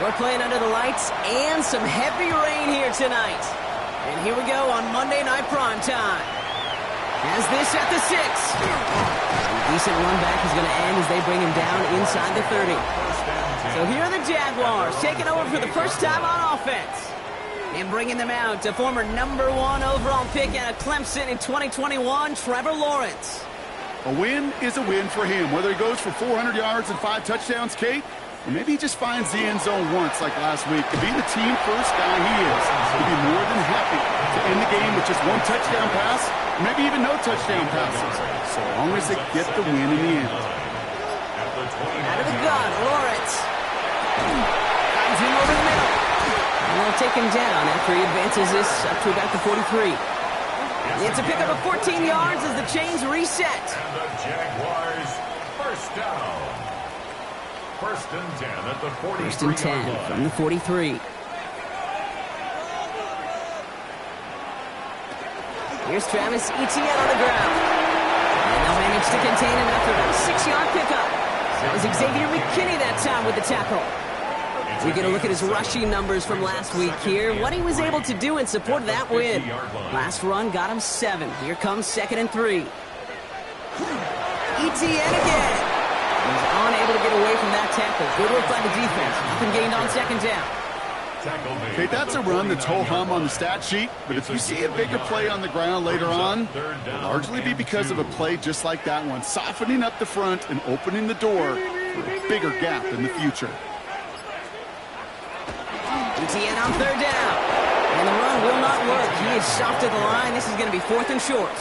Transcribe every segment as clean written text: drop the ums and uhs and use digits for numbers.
We're playing under the lights and some heavy rain here tonight. And here we go on Monday Night Prime Time. As this at the 6. A decent run back is going to end as they bring him down inside the 30. So here are the Jaguars taking over for the first time on offense. And bringing them out to former #1 overall pick out of Clemson in 2021, Trevor Lawrence. A win is a win for him, whether he goes for 400 yards and 5 touchdowns, Kate, or maybe he just finds the end zone once like last week. To be the team-first guy he is, he'd be more than happy to end the game with just 1 touchdown pass, maybe even no touchdown passes, so long as they get the win in the end. Out of the gun, Lawrence. Finds him over the middle. And they'll take him down after he advances this up to about the 43. It's a pickup of 14 yards as the chains reset. And the Jaguars first down. First and 10 at the 43. First and 10 from the 43. Here's Travis Etienne on the ground. And they'll manage to contain him after about a 6-yard pickup. That was Xavier McKinney that time with the tackle. We get a look at his rushing numbers from last week here. What he was able to do in support of that win. Last run got him 7. Here comes 2nd and 3. Etienne again. He's unable to get away from that tackle. Good work by the defense. Nothing gained on 2nd down. Okay, that's a run that's ho-hum on the stat sheet, but if you see a bigger play on the ground later on, it'll largely be because of a play just like that one, softening up the front and opening the door for a bigger gap in the future. Etienne on 3rd down. And the run will not work. He is soft at the line. This is going to be 4th and short.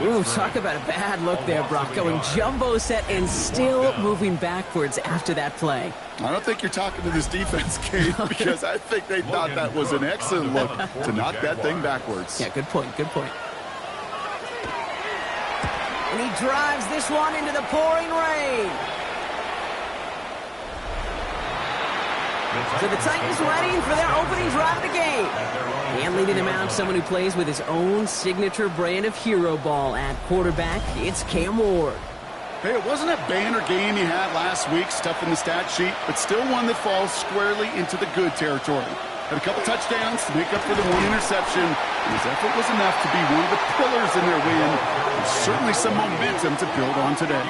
Ooh, talk about a bad look there, Brock. Going jumbo set and still moving backwards after that play. I don't think you're talking to this defense, Kate, because I think they thought that was an excellent look to knock that thing backwards. Yeah, good point, good point. And he drives this one into the pouring rain. So the Titans ready for their opening drive of the game. And leading him out, someone who plays with his own signature brand of hero ball at quarterback. It's Cam Ward. Hey, it wasn't a banner game he had last week, stuff in the stat sheet, but still one that falls squarely into the good territory. Had a couple touchdowns to make up for the 1 interception, and his effort was enough to be one of the pillars in their win. There's certainly some momentum to build on today.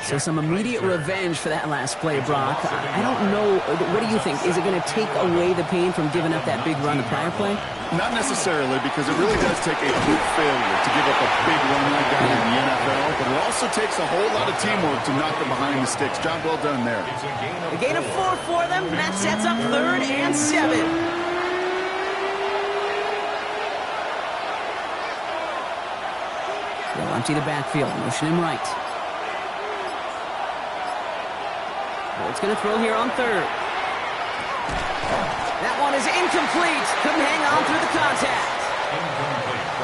So some immediate revenge for that last play, Brock. I don't know. What do you think? Is it going to take away the pain from giving up that big run the prior play? Not necessarily, because it really does take a good failure to give up a big run like that in the NFL, but it also takes a whole lot of teamwork to knock them behind the sticks. Job well done there. A gain of 4 for them. That sets up 3rd and 7. They'll empty the backfield, motion him right. It's going to throw here on 3rd. That one is incomplete. Couldn't hang on through the contact.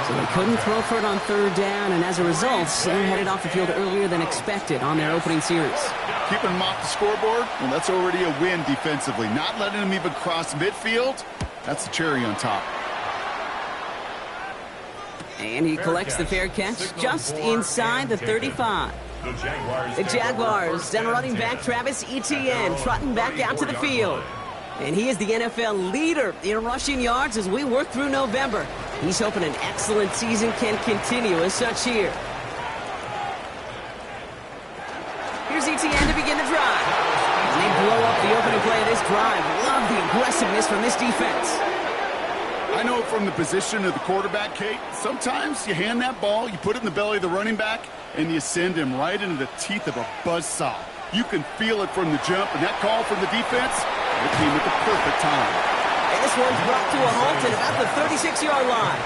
So they couldn't throw for it on 3rd down, and as a result, they're headed off the field earlier than expected on their opening series. Keeping them off the scoreboard, well, that's already a win defensively. Not letting them even cross midfield, that's the cherry on top. And he collects the fair catch just inside the 35. The Jaguars down running back Travis Etienne trotting back out to the field. And he is the NFL leader in rushing yards as we work through November. He's hoping an excellent season can continue as such here. Here's Etienne to begin the drive. And they blow up the opening play of this drive. Love the aggressiveness from this defense. I know from the position of the quarterback, Kate, sometimes you hand that ball, you put it in the belly of the running back, and you send him right into the teeth of a buzzsaw. You can feel it from the jump, and that call from the defense, it came at the perfect time. And this one's brought to a halt at about the 36-yard line.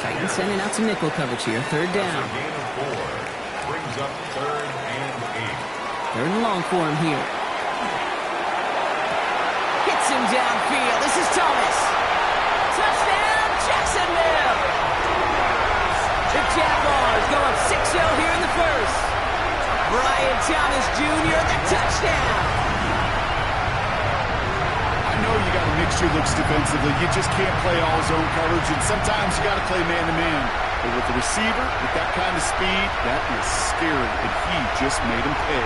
Titans sending out some nickel coverage here. 3rd down. Brings up 3rd and 8. 3rd and long for him here. Hits him downfield. This is Thomas. Touchdown, Jacksonville! The Jaguars go up 6-0 here in the first. Brian Thomas Jr., the touchdown! I know you got to mix your looks defensively. You just can't play all zone coverage, and sometimes you got to play man-to-man. But with the receiver, with that kind of speed, that is scary, and he just made him pay.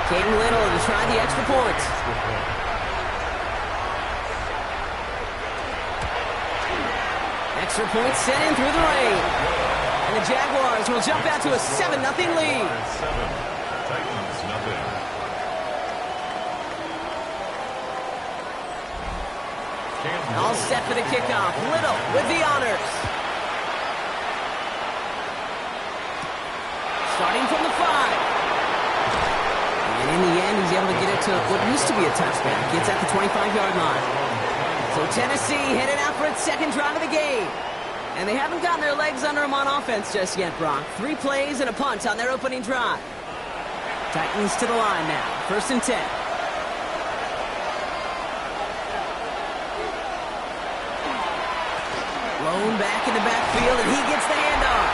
Came Little to try the extra point. Extra point sent in through the rain. And the Jaguars will jump out to a 7-0 lead. Titans, nothing. All set for the kickoff. Little with the honors. Starting from the 5. And in the end, he's able to get it to what used to be a touchback. Gets at the 25-yard line. So Tennessee headed out for its second drive of the game. And they haven't gotten their legs under them on offense just yet, Brock. 3 plays and a punt on their opening drive. Titans to the line now. 1st and 10. Blown back in the backfield, and he gets the handoff.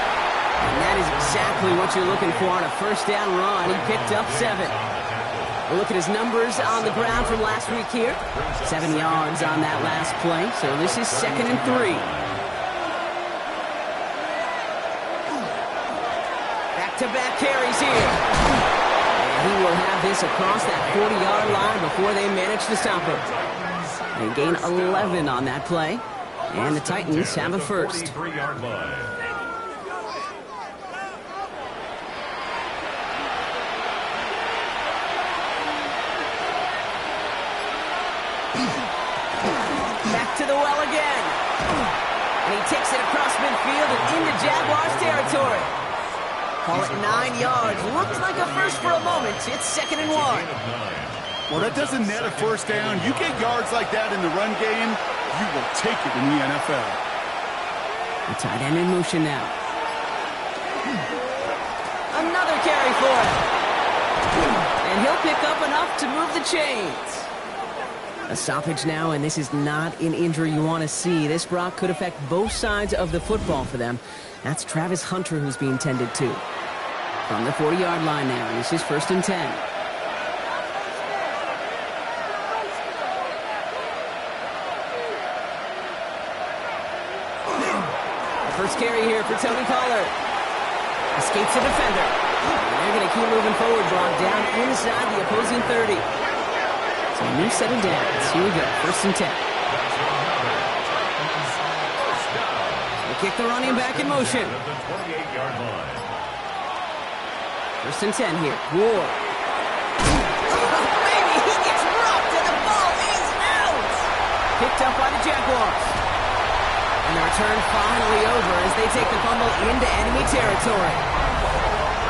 And that is exactly what you're looking for on a first down run. He picked up 7. We'll look at his numbers on the ground from last week here. 7 yards on that last play, so this is 2nd and 3. Back-to-back carries here. And he will have this across that 40-yard line before they manage to stop it. They gain 11 on that play. And the Titans have a first. 43-yard line. Back to the well again. And he takes it across midfield and into Jaguars territory. Call it 9 yards. Looks like a first for a moment. It's 2nd and 1. Well, that doesn't net a first down. You get yards like that in the run game, you will take it in the NFL. The tight end in motion now. Another carry for him. And he'll pick up enough to move the chains. A stoppage now, and this is not an injury you want to see. This, Brock, could affect both sides of the football for them. That's Travis Hunter who's being tended to. From the 40-yard line now, this is 1st and 10. First carry here for Tony Pollard. Escapes a defender. And they're going to keep moving forward, Brock, down inside the opposing 30. So a new set of downs. Here we go, 1st and 10. They kick the running back in motion. 1st and 10 here. Ward. Baby, he gets rocked and the ball is out. Picked up by the Jaguars. And the return finally over as they take the fumble into enemy territory.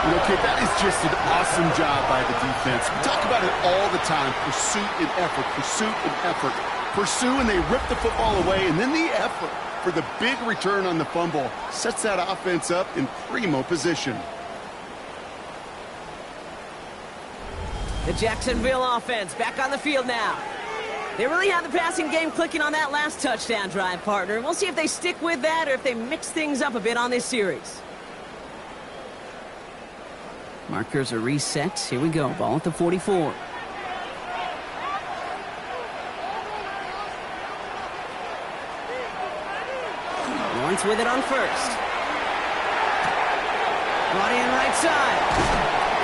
You know, kid, that is just an awesome job by the defense. We talk about it all the time, pursuit and effort, pursuit and effort. Pursue and they rip the football away, and then the effort for the big return on the fumble sets that offense up in primo position. The Jacksonville offense back on the field now. They really have the passing game clicking on that last touchdown drive, partner. We'll see if they stick with that or if they mix things up a bit on this series. Markers are reset. Here we go. Ball at the 44. Lawrence with it on 1st. Brought in right side.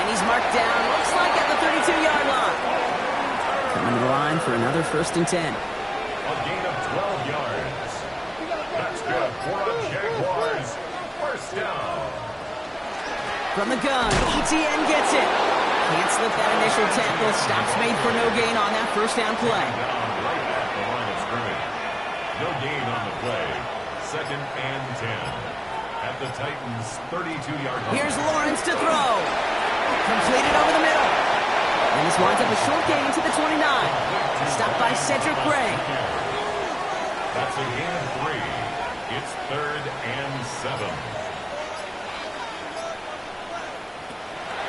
And he's marked down, looks like at the 32-yard line. Coming to the line for another 1st and 10. A gain of 12 yards. That's good for the Jaguars. First down. From the gun, ETN gets it. Can't slip that initial tackle. Stops made for no gain on that first down play. Right at the line of scrimmage. No gain on the play. 2nd and 10. At the Titans' 32-yard line. Here's Lawrence to throw. Completed over the middle. And this winds up a short gain to the 29. Stopped by Cedric Gray. That's a gain of 3. It's 3rd and 7.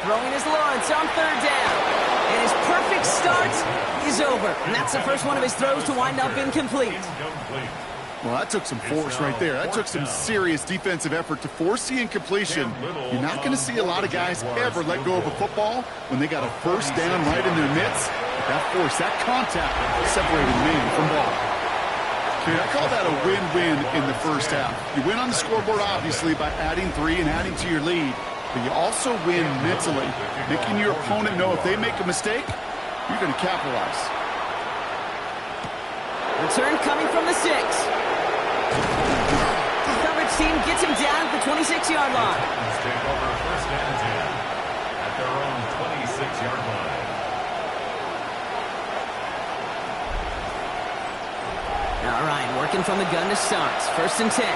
Throwing is Lawrence on 3rd down. And his perfect start is over. And that's the first one of his throws to wind up incomplete. Well, that took some force right there. That took some serious defensive effort to force the incompletion. You're not going to see a lot of guys ever let go of a football when they got a first down right in their midst. But that force, that contact, separated man from ball. Okay, I call that a win-win in the first half. You win on the scoreboard, obviously, by adding 3 and adding to your lead. but you also win mentally, making your opponent know if they make a mistake, you're going to capitalize. Return coming from the 6. Coverage team gets him down at the 26-yard line. Let's take over first and 10 at their own 26-yard line. All right, working from the gun to start. First and 10.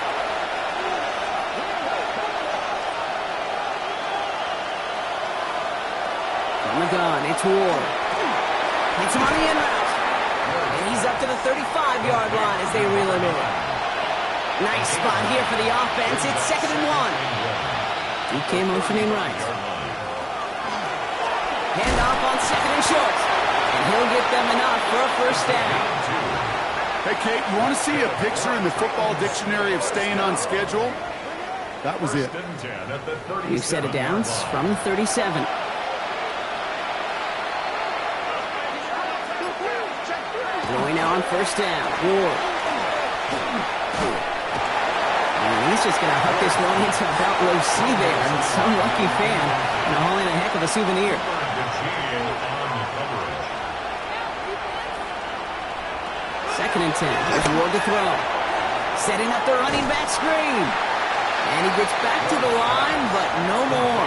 From the gun, it's Ward. Hits him on the end route. And he's up to the 35-yard line as they reel him in. Nice spot here for the offense. It's 2nd and 1. DK motioning right. Hand off on 2nd and short. And he'll get them enough for a first down. Hey, Kate, you want to see a picture in the football dictionary of staying on schedule? That was it. New set of downs from the 37. Throwing now on first down. Ward. And he's just going to hook this one into about low C there. And some lucky fan and hauling a heck of a souvenir. Second and 10. There's Ward to throw. Setting up the running back screen. And he gets back to the line, but no more.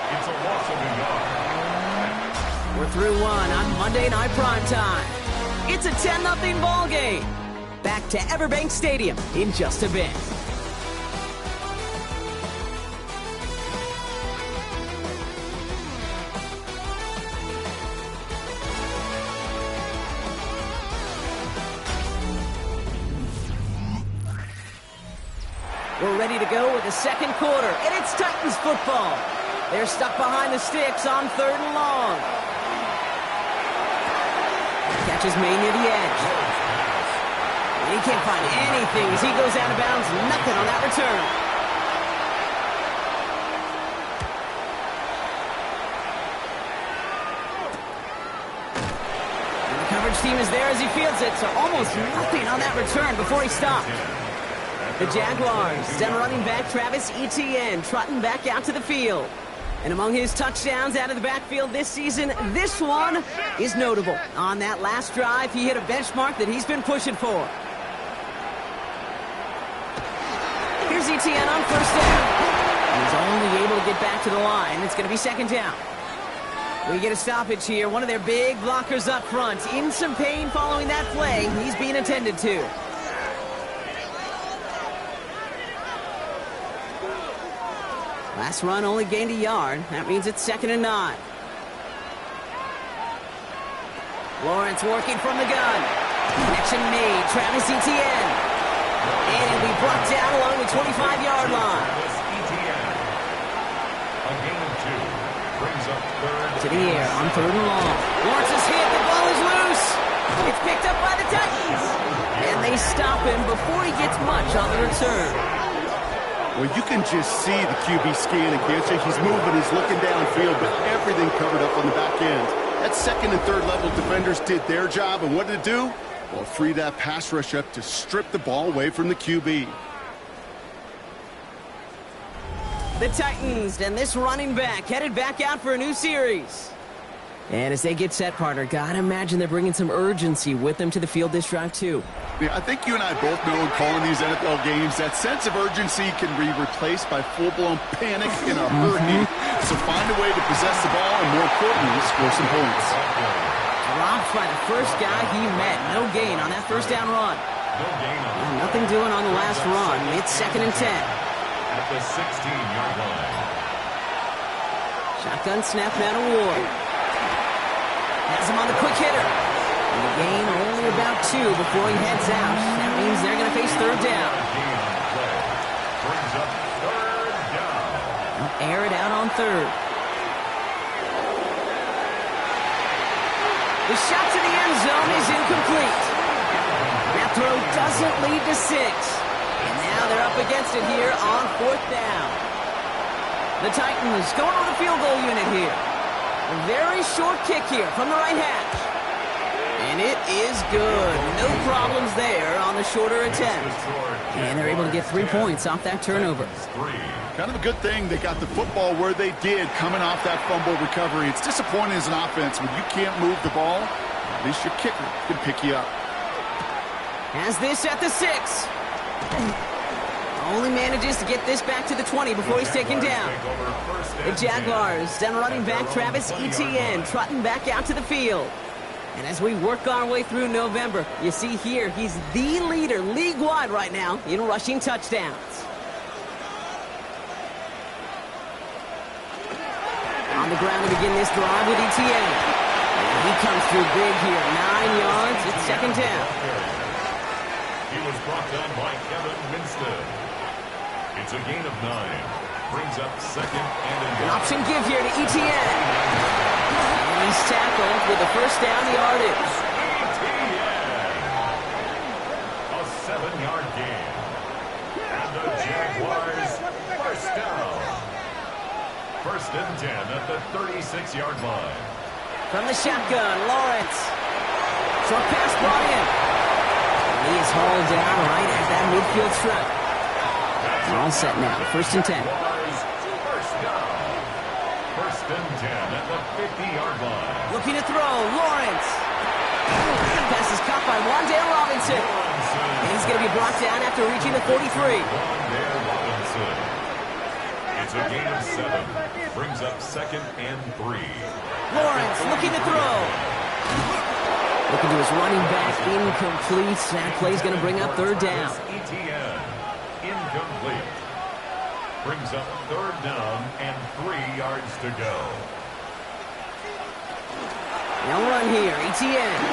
It's a loss of a yard. We're through one on Monday Night Primetime. It's a 10-0 ball game. Back to Everbank Stadium in just a bit. We're ready to go with the second quarter, and it's Titans football. They're stuck behind the sticks on 3rd and long. Catch is made near the edge. He can't find anything as he goes out of bounds. Nothing on that return. And the coverage team is there as he fields it, so almost nothing on that return before he stopped. The Jaguars send running back Travis Etienne trotting back out to the field. And among his touchdowns out of the backfield this season, this one is notable. On that last drive, he hit a benchmark that he's been pushing for. Here's Etienne on first down. He's only able to get back to the line. It's going to be 2nd down. We get a stoppage here. One of their big blockers up front. In some pain following that play. He's being attended to. Last run only gained a yard. That means it's 2nd and 9. Lawrence working from the gun. Connection made. Travis Etienne. And he'll be brought down along the 25-yard line. A gain of 2. Brings up 3rd. To the air on 3rd and long. Lawrence is hit. The ball is loose. It's picked up by the Titans. And they stop him before he gets much on the return. Well, you can just see the QB scanning, can't you? He's moving, he's looking downfield, but everything covered up on the back end. That 2nd and 3rd level defenders did their job, and what did it do? Well, free that pass rush up to strip the ball away from the QB. The Titans and this running back headed back out for a new series. And as they get set, partner, gotta imagine they're bringing some urgency with them to the field this drive, too. Yeah, I think you and I both know in calling these NFL games, that sense of urgency can be replaced by full-blown panic in a hurry. So find a way to possess the ball and, more importantly, score some points. Dropped by the first guy he met. No gain on that first down run. No gain on And nothing doing on the last run. It's 2nd and 10. at the 16-yard line. Shotgun snap now to Ward. Has him on the quick hitter. And the gain only about 2 before he heads out. That means they're going to face 3rd down. Gain on the play. Brings up 3rd down. They'll air it out on 3rd. The shot to the end zone is incomplete. That throw doesn't lead to 6. And now they're up against it here on 4th down. The Titans going with a field goal unit here. A very short kick here from the right hash. And And it is good. No problems there on the shorter attempt. And they're able to get 3 points off that turnover. Kind of a good thing they got the football where they did coming off that fumble recovery. It's disappointing as an offense when you can't move the ball. At least your kicker can pick you up. Has this at the 6. Only manages to get this back to the 20 before he's taken down. The Jaguars send running back Travis Etienne trotting back out to the field. And as we work our way through November, you see here he's the leader league-wide right now in rushing touchdowns. On the ground to begin this drive with Etienne. And he comes through big here. 9 yards. It's second down. He was brought down by Kevin Winstead. It's a gain of 9. Brings up second and An option give here to Etienne. And he's tackled with the first down yardage. A 7-yard gain. And the Jaguars first down. First and 10 at the 36-yard line. From the shotgun, Lawrence. Short pass brought in. And he is hauled down right at that midfield stripe. We're all set now. First and 10. First down. First and 10 at the 50-yard line. Looking to throw, Lawrence. Pass is caught by Wan'Dale Robinson. And he's going to be brought down after reaching the 43. Wan'Dale Robinson. It's a gain of 7. Brings up second and 3. Lawrence looking to throw. Looking to his running back, incomplete. That play's going to bring up third down. Etienne, incomplete. Brings up third down and 3 yards to go. No run here, Etienne.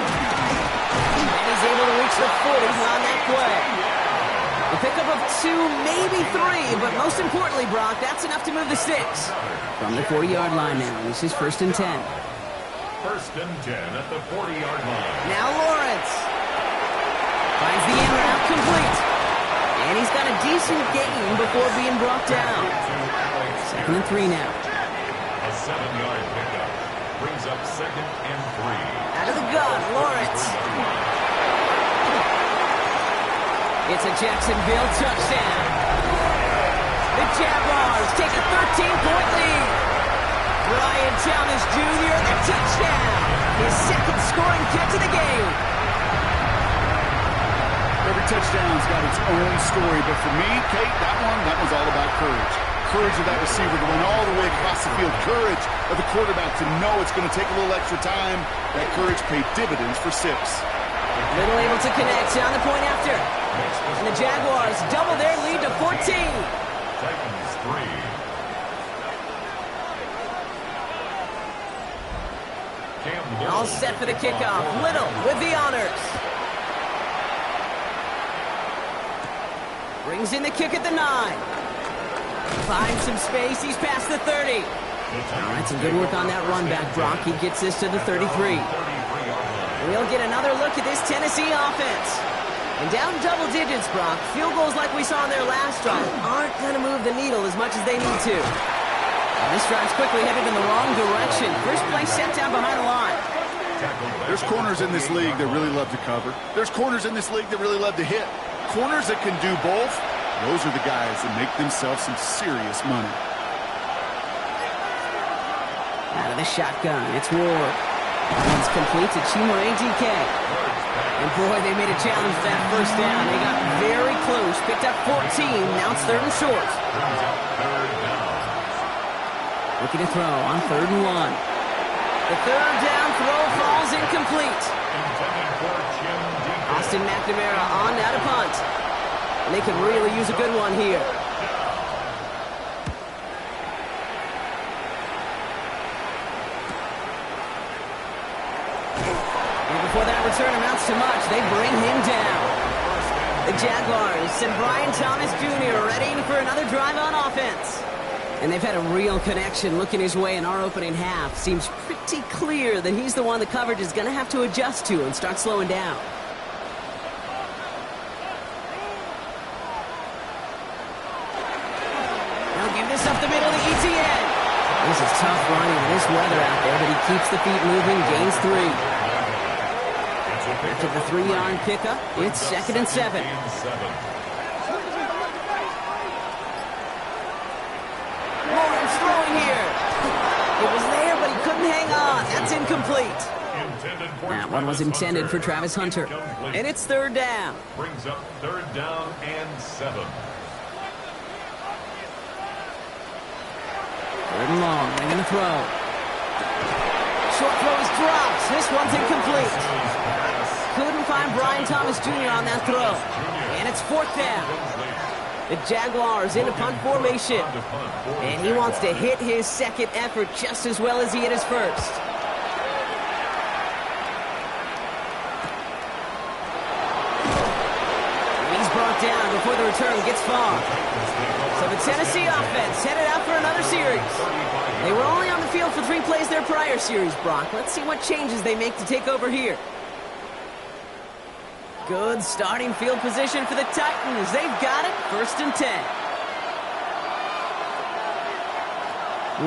And he's able to reach the 40 on that play. A pickup of 2, maybe 3, but most importantly, Brock, that's enough to move the 6. From the 40-yard line now, this is first and 10. First and 10 at the 40-yard line. Now Lawrence finds the in route complete. And he's got a decent gain before being brought down. Second and 3 now. A 7-yard pickup. Brings up second and 3. Out of the gun, Lawrence. It's a Jacksonville touchdown. The Jaguars take a 13-point lead. Brian Thomas Jr., the touchdown. His second scoring catch of the game. Every touchdown's got its own story, but for me, Kate, that one's all about courage. Courage of that receiver to run all the way across the field. Courage of the quarterback to know it's going to take a little extra time. That courage paid dividends for 6. Little able to connect on the point after. And the Jaguars double their lead to 14. Titans 3. All set for the kickoff. Little with the honors. Brings in the kick at the 9. Finds some space. He's past the 30. All right, some good work on that run back, Brock. He gets this to the 33. We'll get another look at this Tennessee offense. And down double digits, Brock. Field goals like we saw in their last drive aren't going to move the needle as much as they need to. This drive's quickly headed in the wrong direction. First play set down behind the line. There's corners in this league that really love to cover. There's corners in this league that really love to hit. Corners that can do both, those are the guys that make themselves some serious money. Out of the shotgun, it's Ward. It's complete to Chimere DK. And boy, they made a challenge for that first down. They got very close, picked up 14. Now it's third and short. Looking to throw on 3rd and 1. The third down throw falls incomplete. Austin McNamara on now to punt. And they could really use a good one here. And before that return amounts to much, they bring him down. The Jaguars send Brian Thomas Jr. ready for another drive on offense. And they've had a real connection looking his way in our opening half. Seems pretty clear that he's the one the coverage is going to have to adjust to and start slowing down. Now give this up the middle to Etienne. This is tough running in this weather out there, but he keeps the feet moving, gains 3. After the 3-yard pickup, it's 2nd and 7. Lawrence throwing here. It was there, but he couldn't hang on. That's incomplete. That one was intended for Travis Hunter. And it's 3rd down. Brings up 3rd down and 7. 3rd and long. They're going to throw. Short throw is dropped. This one's incomplete. Couldn't find Brian Thomas Jr. on that throw. And it's 4th down. The Jaguars in a punt formation. And he wants to hit his second effort just as well as he hit his first. He's brought down before the return gets far. So the Tennessee offense headed out for another series. They were only on the field for 3 plays their prior series, Brock. Let's see what changes they make to take over here. Good starting field position for the Titans. They've got it. 1st and 10.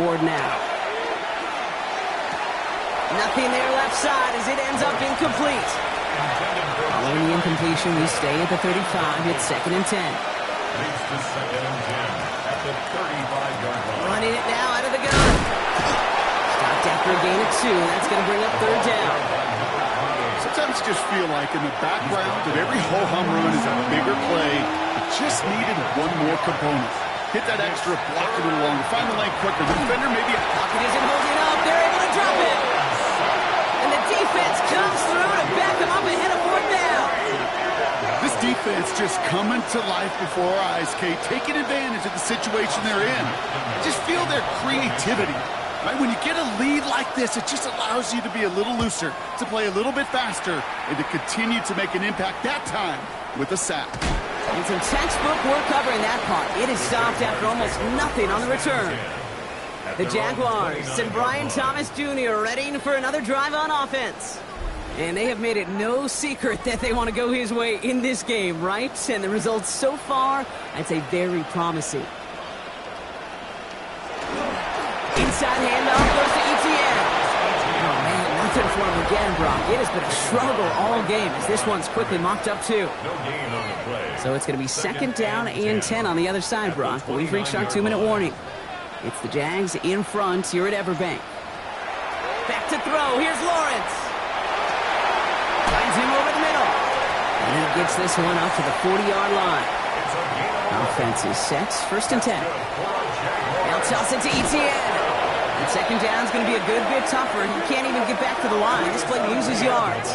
Ward now. Nothing there left side as it ends up incomplete. Following the incompletion, we stay at the 35. It's 2nd and 10. Leads to 2nd and 10 at the 35-yard line. Running it now out of the gun. Stopped after a gain of 2. That's going to bring up 3rd down. Sometimes you just feel like in the background of every ho-hum run is a bigger play. It just needed one more component. Hit that extra, block it a little longer, find the lane quicker. The defender maybe... Pocket isn't holding up. They're able to drop it. And the defense comes through to back them up ahead of 4th down. This defense just coming to life before our eyes, Kate, taking advantage of the situation they're in. Just feel their creativity. Right? When you get a lead like this, it just allows you to be a little looser, to play a little bit faster, and to continue to make an impact that time with a sack. And some textbook work covering that part. It is stopped after almost nothing on the return. The Jaguars and Brian Thomas Jr. ready for another drive on offense. And they have made it no secret that they want to go his way in this game, right? And the results so far, I'd say very promising. Inside handoff goes to Etienne. Oh, man, nothing for him again, Brock. It has been a struggle all game as this one's quickly mocked up, too. So it's going to be 2nd down and 10 on the other side, Brock. But we've reached our 2-minute warning. It's the Jags in front here at Everbank. Back to throw. Here's Lawrence. Finds him over the middle. And he gets this one up to the 40-yard line. Offense is set. 1st and 10. Now toss it to Etienne. And 2nd down is going to be a good bit tougher. He can't even get back to the line. This play loses yards.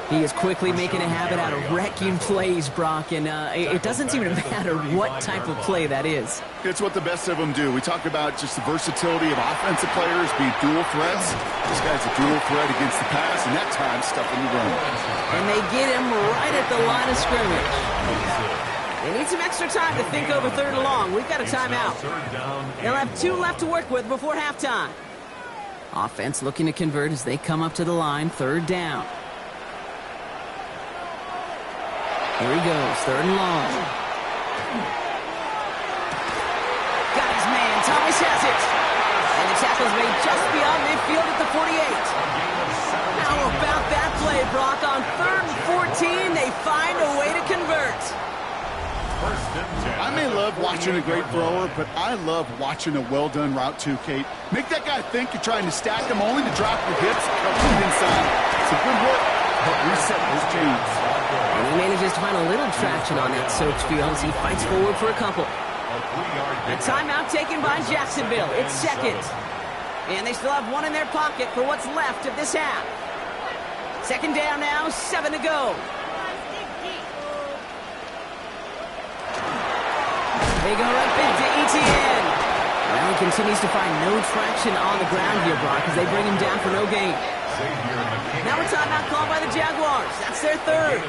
He is quickly making a habit out of wrecking plays, Brock, and it doesn't seem to matter what type of play that is. It's what the best of them do. We talked about just the versatility of offensive players being dual threats. This guy's a dual threat against the pass, and that time stuffing the run. And they get him right at the line of scrimmage. They need some extra time to think over 3rd and long. We've got a timeout. They'll have 2 left to work with before halftime. Offense looking to convert as they come up to the line. 3rd down. Here he goes. 3rd and long. Got his man. Thomas has it. And the tackle's made just beyond midfield at the 48. How about that play, Brock? On 3rd and 14, they find a way to convert. I may love watching a great thrower, but I love watching a well-done route too, Kate. Make that guy think you're trying to stack him only to drop your hips and come inside. It's a good work. Help reset those chains. And he manages to find a little traction on that soaked field as he fights forward for a couple. A timeout taken by Jacksonville. It's 2nd. And they still have 1 in their pocket for what's left of this half. 2nd down now, 7 to go. They go right back to Etienne. Well, he continues to find no traction on the ground here, Brock, as they bring him down for no gain. Now a timeout called by the Jaguars. That's their 3rd.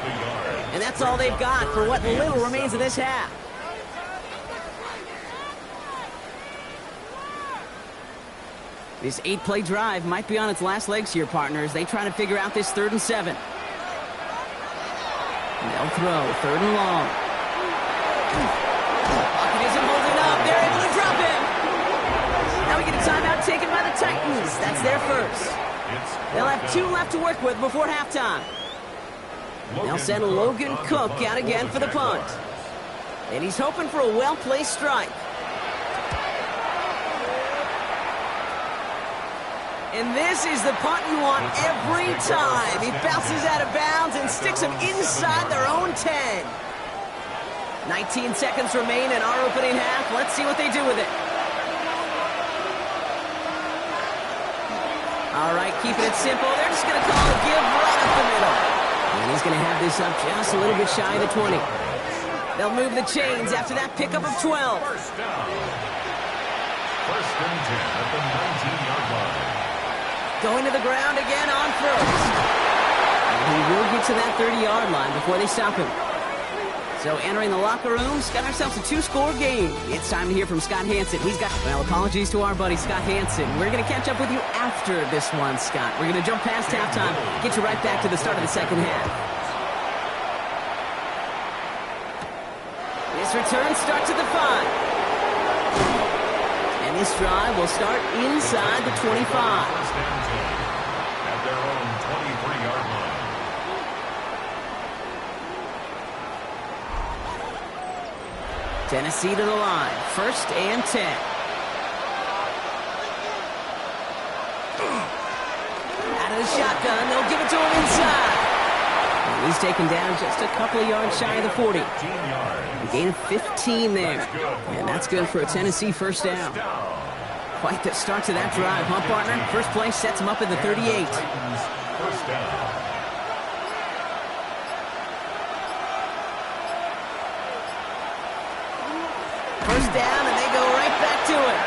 And that's all they've got for what little remains of this half. This 8-play drive might be on its last legs here, partners. They try to figure out this 3rd and 7. They'll throw. 3rd and long. Pocket isn't holding up. They're able to drop him. Now we get a timeout taken by the Titans. That's their 1st. They'll have 2 left to work with before halftime. They'll send Logan Cook out again for the punt. And he's hoping for a well-placed strike. And this is the punt you want every time. He bounces out of bounds and sticks them inside their own 10. 19 seconds remain in our opening half. Let's see what they do with it. All right, keeping it simple. They're just going to call a give right up the middle. And he's going to have this up just a little bit shy of the 20. They'll move the chains after that pickup of 12. First down. First and 10 at the 19-yard line. Going to the ground again on first. And he will get to that 30-yard line before they stop him. So entering the locker room, got ourselves a 2-score game. It's time to hear from Scott Hansen. He's got, well, apologies to our buddy Scott Hansen. We're going to catch up with you after this one, Scott. We're going to jump past halftime, get you right back to the start of the second half. This return starts at the 5. And this drive will start inside the 25. First and 10 at their own 23-yard line. Tennessee to the line. First and 10. Out of the shotgun. They'll give it to him inside. And he's taken down just a couple of yards shy of the 40. A gain of 15 there. And that's good for a Tennessee first down. Quite the start to that drive, huh, partner? First play sets him up at the 38. First down. First down, and they go right back to it.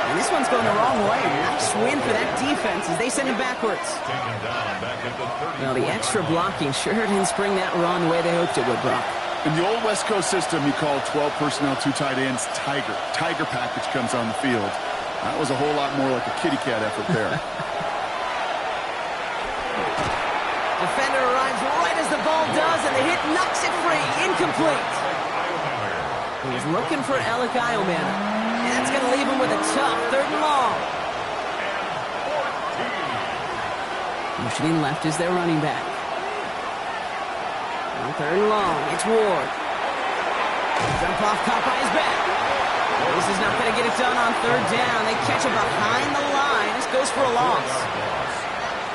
And this one's going the wrong way. Nice win for that defense as they send it backwards. Taken down back at the 30. Well, the extra blocking sure didn't spring that run the way they hoped it would, Brock. In the old West Coast system, you call 12 personnel, 2 tight ends, Tiger. Tiger package comes on the field. That was a whole lot more like a kitty cat effort there. Defender arrives right as the ball does, and the hit knocks it free. Incomplete. He was looking for Alec Iomana. And that's going to leave him with a tough 3rd and long. Motioning left is their running back. On 3rd and long, it's Ward. Jump off caught by his back. This is not going to get it done on 3rd down. They catch him behind the line. This goes for a loss.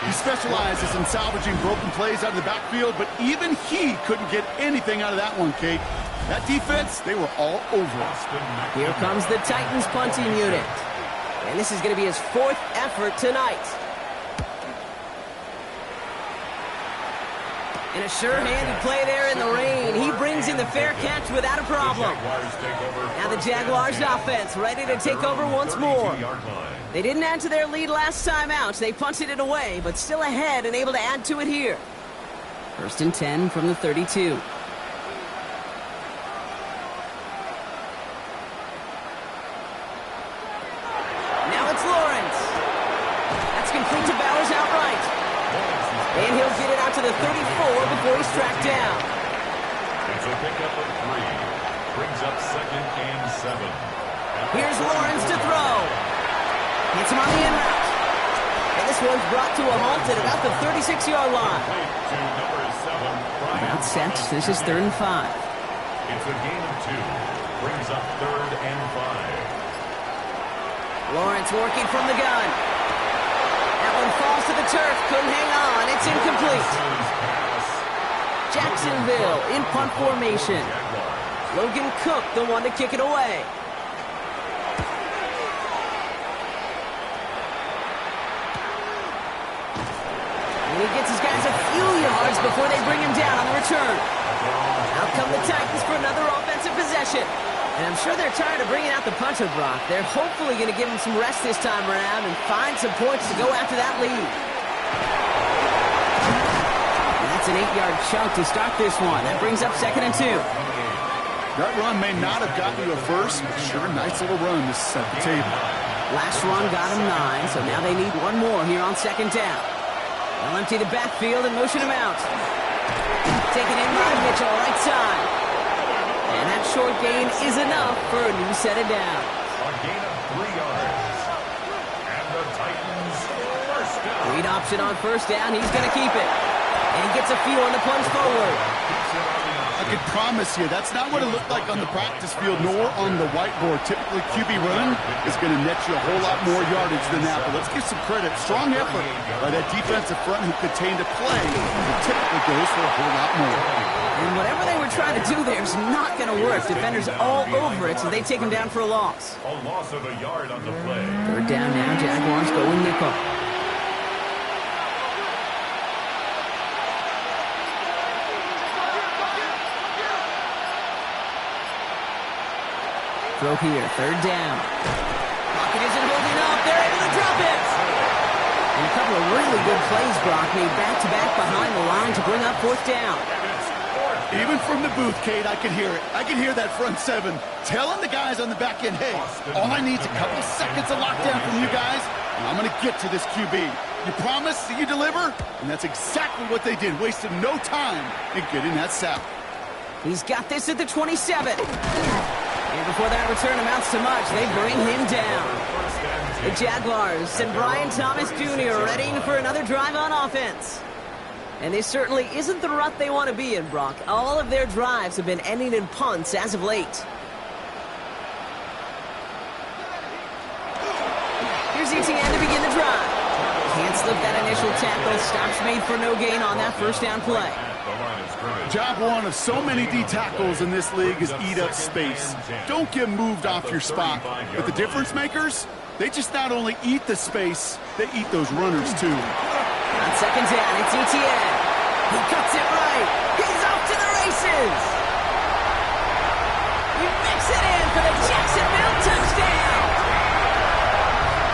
He specializes in salvaging broken plays out of the backfield, but even he couldn't get anything out of that one, Kate. That defense, they were all over us. Here comes the Titans punting unit. And this is going to be his 4th effort tonight. And a sure-handed play there in the rain. He brings in the fair catch without a problem. Now the Jaguars offense ready to take over once more. They didn't add to their lead last time out. They punted it away, but still ahead and able to add to it here. First and 10 from the 32. And he'll get it out to the 34 before he's tracked down. It's a pickup of 3. Brings up 2nd and 7. Here's Lawrence to throw. Hits him on the in route. And this one's brought to a halt at about the 36-yard line. About set. This is 3rd and 5. It's a gain of 2. Brings up 3rd and 5. Lawrence working from the gun. That one falls to the turf. Couldn't hang on. It's incomplete. Jacksonville in punt formation. Logan Cook, the one to kick it away. And he gets his guys a few yards before they bring him down on the return. Out come the Titans for another offensive possession. And I'm sure they're tired of bringing out the punter, Brock. They're hopefully going to give him some rest this time around and find some points to go after that lead. And that's an 8-yard chunk to start this one. That brings up 2nd and 2. That run may not have gotten you a first, but sure, nice little run to set the table. Last run got him 9, so now they need one more here on 2nd down. They'll empty the backfield and motion him out. Taken in by Mitchell, right side. And that short gain is enough for a new set of downs. A gain of 3 yards. And the Titans first down. Read option on first down. He's going to keep it. And he gets a few on the plunge forward. I can promise you, that's not what it looked like on the practice field, nor on the whiteboard. Typically, QB run is going to net you a whole lot more yardage than that. But let's give some credit. Strong effort by that defensive front who contained a play that typically goes for a whole lot more. And whatever they were trying to do there is not going to work. Defenders all over it, so they take him down for a loss. A loss of a yard on the play. Third down now, Jaguars going nickel. Throw here, third down. Pocket isn't holding up. They're able to drop it. And a couple of really good plays, Brock, made back-to-back behind the line to bring up fourth down. Even from the booth, Kate, I can hear it. I can hear that front seven telling the guys on the back end, hey, all I need is a couple seconds of lockdown from you guys, and I'm going to get to this QB. You promise that you deliver? And that's exactly what they did. Wasted no time in getting that sack. He's got this at the 27. And before that return amounts to much, they bring him down. The Jaguars send Brian Thomas Jr. readying for another drive on offense. And this certainly isn't the rut they want to be in, Brock. All of their drives have been ending in punts as of late. Here's ETN to begin the drive. Can't slip that initial tackle. Stops made for no gain on that first down play. Job one of so many D tackles in this league is eat up space. Don't get moved off your spot. But the difference makers, they just not only eat the space, they eat those runners too. On second down, it's ETN. He cuts it right. He's off to the races. He makes it in for the Jacksonville touchdown.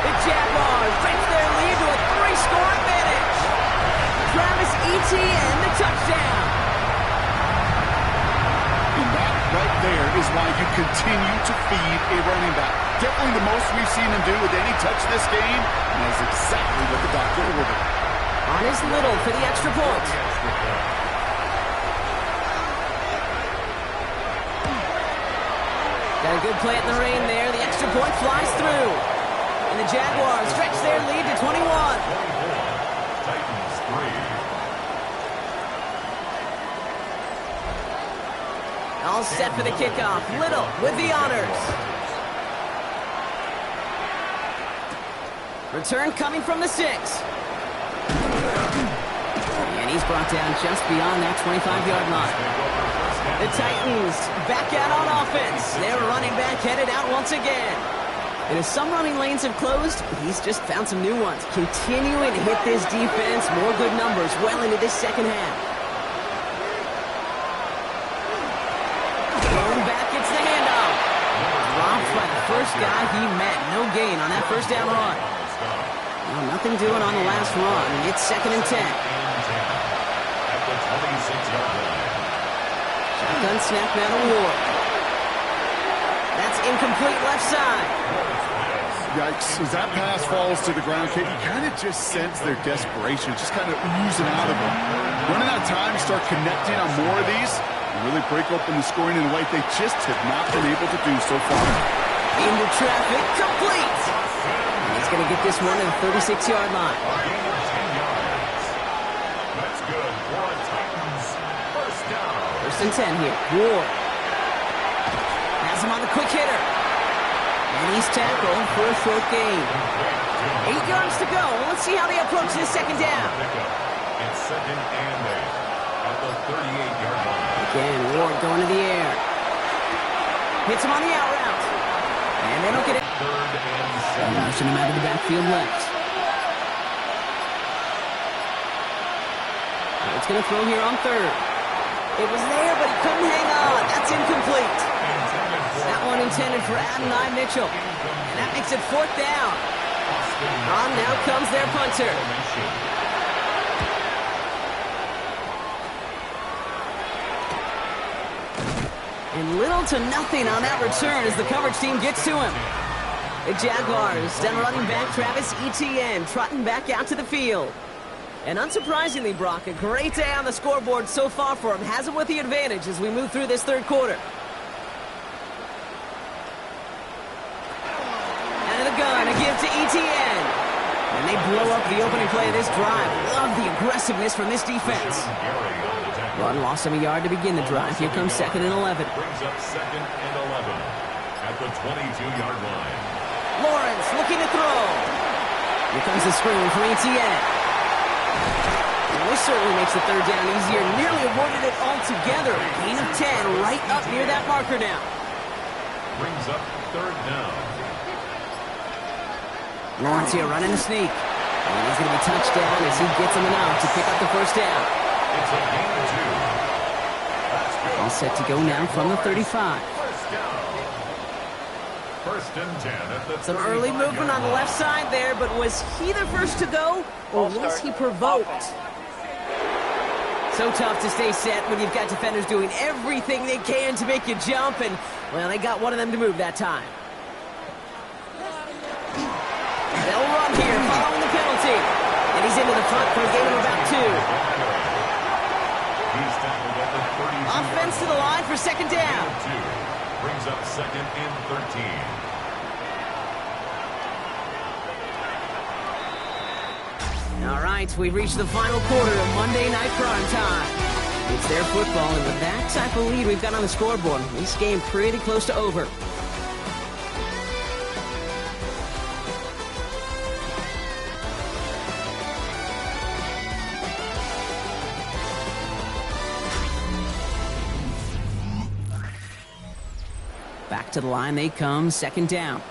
The Jaguars break their lead to a 3-score advantage. Travis Etienne, the touchdown. And that right there is why you continue to feed a running back. Definitely the most we've seen him do with any touch this game, and that's exactly what the doctor ordered. On his Little for the extra point. Got a good play at the rain there. The extra point flies through. And the Jaguars stretch their lead to 21. Titans 3. All set for the kickoff. Little with the honors. Return coming from the 6. And he's brought down just beyond that 25-yard line. The Titans back out on offense. Their running back headed out once again. And as some running lanes have closed, he's just found some new ones. Continuing to hit this defense. More good numbers well into this second half. Going back, it's the handoff. Dropped by the first guy he met. No gain on that first down run. Well, nothing doing on the last run. It's second and 10. At the 26-yard line. Shotgun snap now to Ward. That's incomplete left side. Yikes. As that pass falls to the ground, Kate, you kind of just sense their desperation, just kind of oozing out of them. Running out of time to start connecting on more of these and really break open the scoring in a way they just have not been able to do so far. Into traffic, complete. And he's going to get this one at the 36-yard line. A gain of 10 yards. That's good for a Titans first down. First and 10 here. Ward has him on the quick hitter. And he's tackled for a short gain. 8 yards to go. Let's see how they approach this second down. It's second and 8 at the 38-yard line. Again, Ward going to the air. Hits him on the out route. And they don't get it. Third and 7. Motion him out of the backfield left. It's going to throw here on third. It was there, but he couldn't hang on. That's incomplete. That one intended for Adonai Mitchell. And that makes it fourth down. On now comes their punter. And little to nothing on that return as the coverage team gets to him. The Jaguars then running back Travis Etienne trotting back out to the field. And unsurprisingly, Brock, a great day on the scoreboard so far for him. Has him with the advantage as we move through this third quarter. Out of the gun, a give to Etienne. And they blow up the opening play of this drive. Love the aggressiveness from this defense. Run lost him a yard to begin the drive. Here comes 2nd and 11. Brings up 2nd and 11 at the 22-yard line. Lawrence looking to throw. Here comes the screen from Etienne. And this certainly makes the 3rd down easier. Nearly avoided it altogether. Gain of 10 right up near that marker now. Brings up 3rd down. Lawrence here running the sneak. And he's going to be touched down as he gets him enough to pick up the 1st down. It's a gain of 2. All set to go now from the 35. 1st and 10 at the Some early movement on the left side there, but was he the first to go, or was he provoked? So tough to stay set when you've got defenders doing everything they can to make you jump, and, well, they got one of them to move that time. They'll run here following the penalty, and he's into the front for a gain of about 2. He's tackled at the 32. Offense to the line for 2nd down. 2. Brings up 2nd and 13. All right, we've reached the final quarter of Monday Night Prime Time. It's their football, and with that type of lead we've got on the scoreboard, this game pretty close to over. Back to the line they come, 2nd down.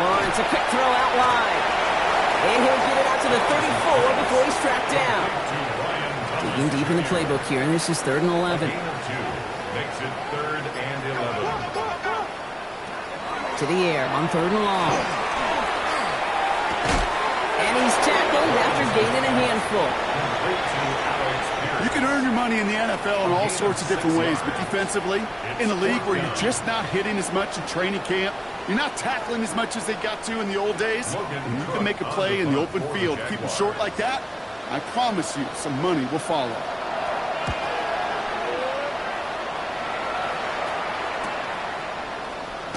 Lawrence, a quick throw out wide. And he'll get it out to the 34 before he's tracked down. Digging deep in the playbook here, and this is 3rd and 11. Gain of 2 makes it 3rd and 11. To the air on 3rd and long. And he's tackled after gaining a handful. You can earn your money in the NFL in all sorts of different ways, but defensively, in a league where you're just not hitting as much in training camp, you're not tackling as much as they got to in the old days, and you can make a play in the open field, keep them short like that, I promise you some money will follow.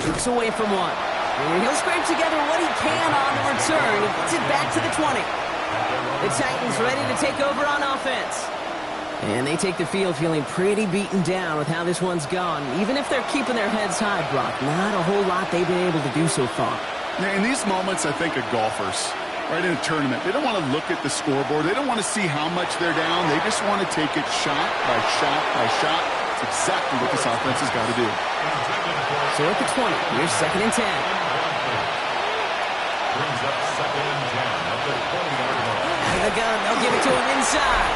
Looks away from one. And he'll scrape together what he can on the return and gets it back to the 20. The Titans ready to take over on offense. And they take the field feeling pretty beaten down with how this one's gone. Even if they're keeping their heads high, Brock, not a whole lot they've been able to do so far. In these moments, I think of golfers, right, in a tournament. They don't want to look at the scoreboard. They don't want to see how much they're down. They just want to take it shot by shot by shot. It's exactly what this offense has got to do. So at the 20, here's 2nd and 10. Brings up 2nd and 10 at the 20-yard line. Out of the gun, they'll give it to him inside.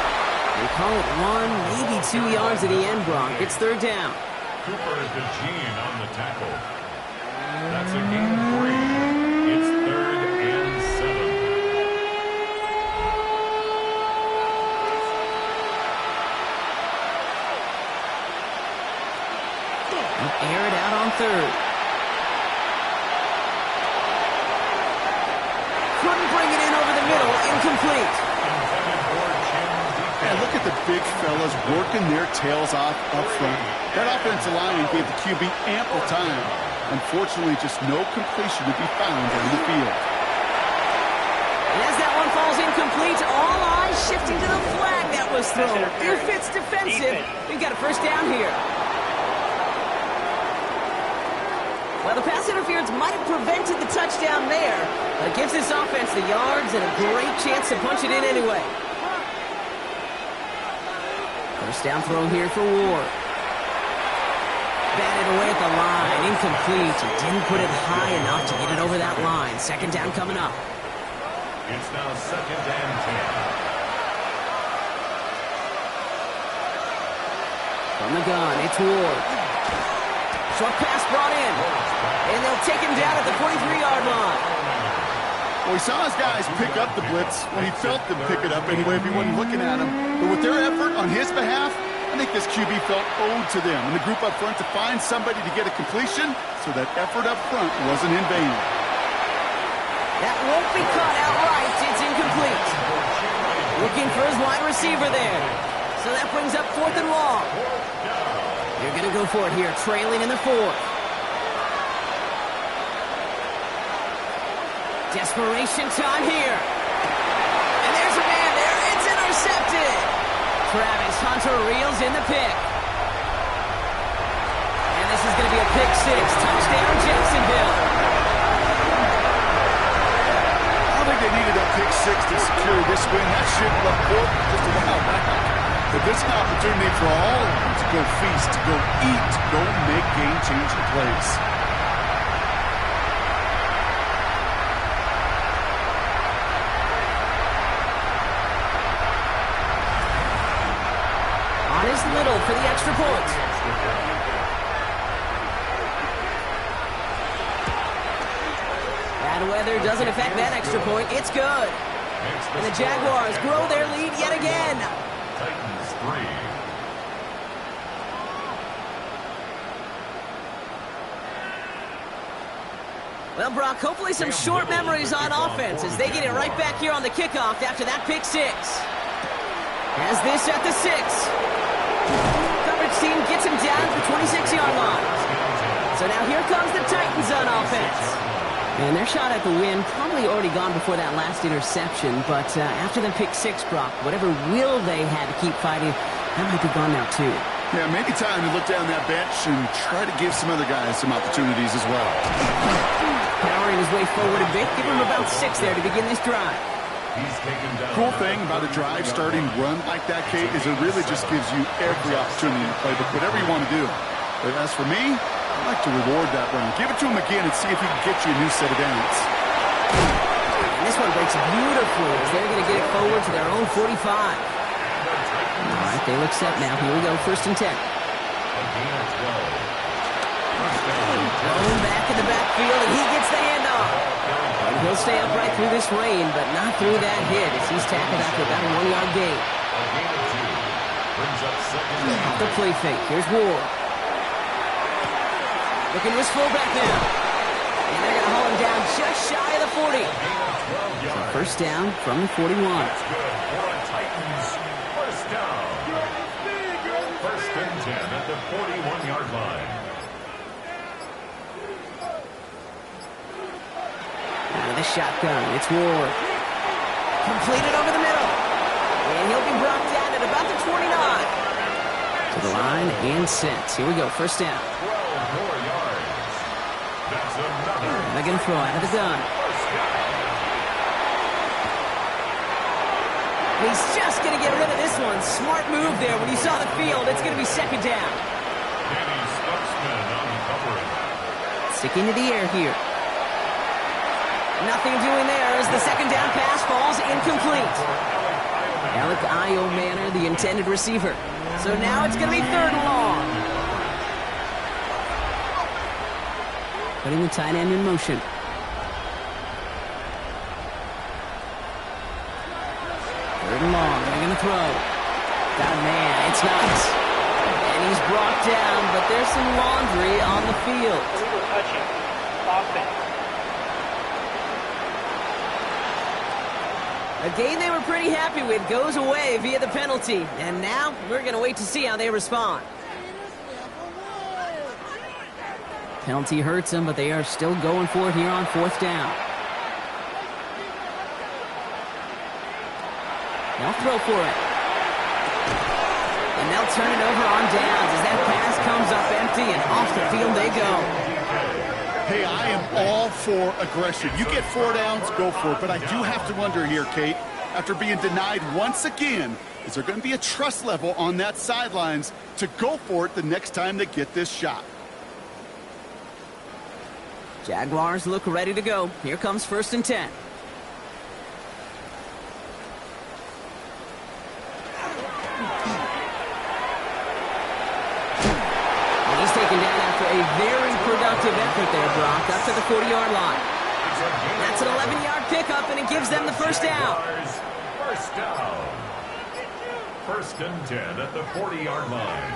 They call it 1, maybe 2 yards at the end, Brock. It's 3rd down. Cooper is the gene on the tackle. That's a gain of 3. It's 3rd and 7. They'll air it out on 3rd. Couldn't bring it in over the middle. Incomplete. And look at the big fellas working their tails off up front. That offensive line gave the QB ample time. Unfortunately, just no completion to be found on the field. And as that one falls incomplete, all eyes shifting to the flag that was thrown. If it's defensive, we've got a 1st down here. Well, the pass interference might have prevented the touchdown there, but it gives this offense the yards and a great chance to punch it in anyway. 1st down throw here for Ward. Batted away at the line, incomplete. He didn't put it high enough to get it over that line. 2nd down coming up. It's now 2nd and 10. From the gun, it's Ward. Short pass brought in. And they'll take him down at the 43-yard line. Well, he saw his guys pick up the blitz when he felt them pick it up anyway if he wasn't looking at him. But with their effort on his behalf, I think this QB felt owed to them and the group up front to find somebody to get a completion, so that effort up front wasn't in vain. That won't be caught outright. It's incomplete. Looking for his wide receiver there. So that brings up 4th and long. They're going to go for it here, trailing in the 4th. Desperation time here. And there's a man there. It's intercepted. Travis Hunter reels in the pick. And this is going to be a pick 6. Touchdown, Jacksonville. I don't think they needed that pick 6 to secure this win. That ship left port just a while back. But this is an opportunity for all of them to go feast, to go eat, to go make game-changing plays. On is Little for the extra point. Bad weather doesn't affect that extra point. It's good. And the Jaguars grow their lead yet again. Titans 3. Well, Brock, hopefully some short memories on offense as they get it right back here on the kickoff after that pick 6. Has this at the 6. Coverage team gets him down at the 26-yard line. So now here comes the Titans on offense. And their shot at the win probably already gone before that last interception, but after the pick 6, Brock, whatever will they had to keep fighting, that might be gone now too. Yeah, maybe time to look down that bench and try to give some other guys some opportunities as well. Powering his way forward a bit, give him about 6 there to begin this drive. Cool thing about a drive starting run like that, Kate, is it really just gives you every opportunity to play whatever you want to do. But as for me, I like to reward that run. Give it to him again and see if he can get you a new set of downs. And this one breaks beautifully as they're going to get it forward to their own 45. All right, they look set now. Here we go, 1st and 10. Thrown back in the backfield, and he gets the handoff. And he'll stay upright through this rain, but not through that hit as he's tackled after about a 1-yard gain. Off the play fake, here's Ward. Looking to his fullback now. And they're going to haul him down just shy of the 40. So 1st down from the 41. First down. 1st and 10 at the 41-yard line. Out of the shotgun, it's Ward. Completed over the middle. And he'll be brought down at about the 29. To the line and set. Here we go, 1st down. 12 more yards. That's another. They're going to throw out of the gun. He's just going to get rid of this one. Smart move there when you saw the field. It's going to be 2nd down. Danny Stutzman on covering. Sticking to the air here. Nothing doing there as the 2nd down pass falls incomplete. Alec Manor, the intended receiver. So now it's going to be 3rd and long. Putting the tight end in motion. Third and long. They're going to throw. Got a man. It's nice. And he's brought down, but there's some laundry on the field. Illegal touching. Offense. A game they were pretty happy with goes away via the penalty. And now we're going to wait to see how they respond. Penalty hurts them, but they are still going for it here on 4th down. They'll throw for it. And they'll turn it over on downs as that pass comes up empty and off the field they go. Hey, I am all for aggression. You get 4 downs, go for it. But I do have to wonder here, Kate, after being denied once again, is there going to be a trust level on that sidelines to go for it the next time they get this shot? Jaguars look ready to go. Here comes 1st and 10. He's taken down after a very productive effort there, Brock, up to the 40-yard line. That's an 11-yard pickup, and it gives them the 1st down. First down. 1st and 10 at the 40-yard line.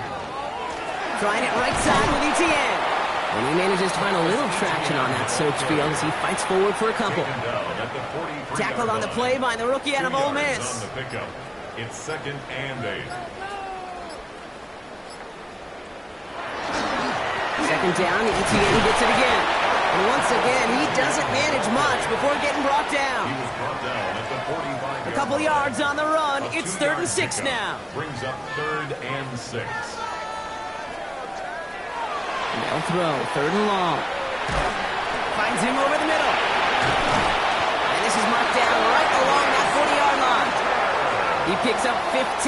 Trying it right side with Etienne. And he manages to find a little traction on that soaked field as he fights forward for a couple. At the Tackled on the play by the rookie out of Ole Miss. On the pickup. It's 2nd and 8. second down, Etienne gets it again. And once again, he doesn't manage much before getting brought down. He was brought down at the 45. A couple yards on the run. It's 3rd and 6 now. Brings up 3rd and 6. They'll throw, 3rd and long. Finds him over the middle. And this is marked down right along that 40-yard line. He picks up 15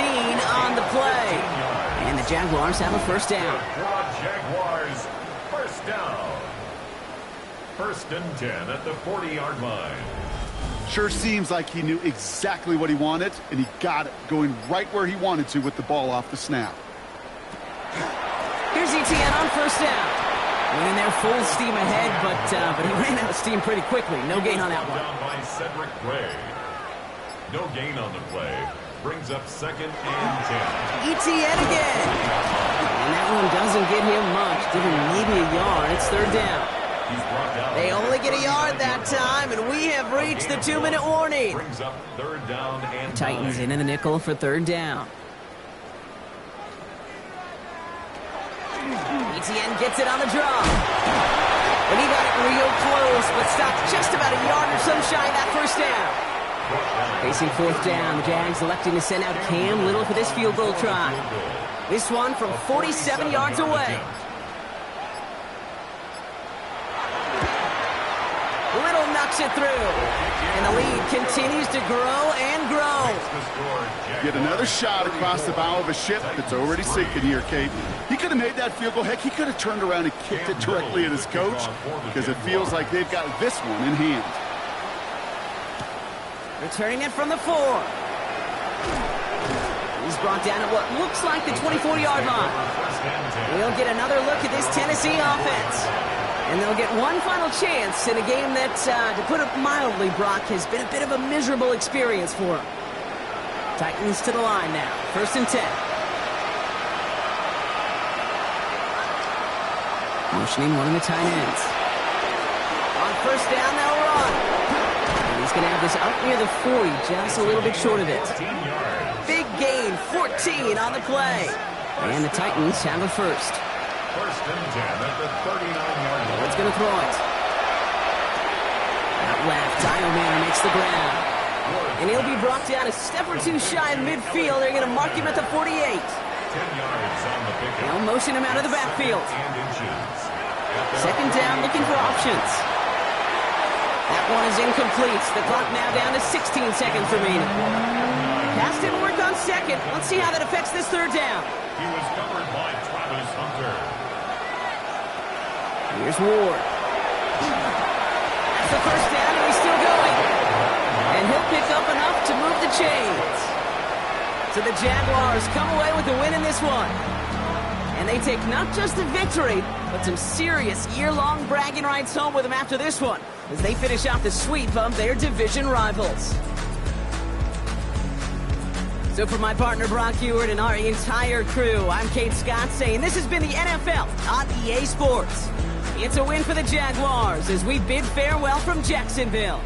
on the play. And the Jaguars have a first down. Jaguars, first down. 1st and 10 at the 40-yard line. Sure seems like he knew exactly what he wanted, and he got it, going right where he wanted to with the ball off the snap. Here's Etienne on first down. Went in there full steam ahead, but he ran out of steam pretty quickly. No gain on that one. Down by Cedric Gray. No gain on the play. Brings up 2nd and 10. Etienne again. And that one doesn't get him much. Give him maybe a yard. It's 3rd down. They only get a yard that time, and we have reached the 2-minute warning. Brings up 3rd down and Titans in the nickel for 3rd down. Etienne gets it on the draw. And he got it real close, but stopped just about a yard or so shy of that first down. Facing 4th down, the Jags electing to send out Cam Little for this field goal try. This one from 47 yards away. Little knocks it through. And the lead continues to grow and grow. Yet another shot across the bow of a ship that's already sinking here, Kate. He could have made that field goal. Heck, he could have turned around and kicked it directly at his coach, because it feels like they've got this one in hand. Returning it from the 4. He's brought down at what looks like the 24-yard line. We'll get another look at this Tennessee offense. And they'll get one final chance in a game that, to put it mildly, Brock, has been a bit of a miserable experience for them. Titans to the line now. 1st and 10. Motioning one of the tight ends. On first down, they'll run. And he's going to have this up near the 40, just a little bit short of it. Big gain, 14 on the play. And the Titans have a first. 1st and 10 at the 39-yard line. What's going to throw it? Out left, Diomir makes the grab. And he'll be brought down a step or two shy of midfield. They're going to mark him at the 48. 10 yards on the pick. They'll motion him out of the backfield. 2nd down, looking for options. That one is incomplete. The clock now down to 16 seconds remaining. Pass didn't work on 2nd. Let's see how that affects this 3rd down. He was covered by Travis Hunter. Here's Ward. That's the first down, and he's still going. And he'll pick up enough to move the chains. So the Jaguars come away with the win in this one. And they take not just a victory, but some serious year-long bragging rights home with them after this one, as they finish out the sweep of their division rivals. So for my partner Brock Ewart and our entire crew, I'm Kate Scott saying this has been the NFL on EA Sports. It's a win for the Jaguars as we bid farewell from Jacksonville.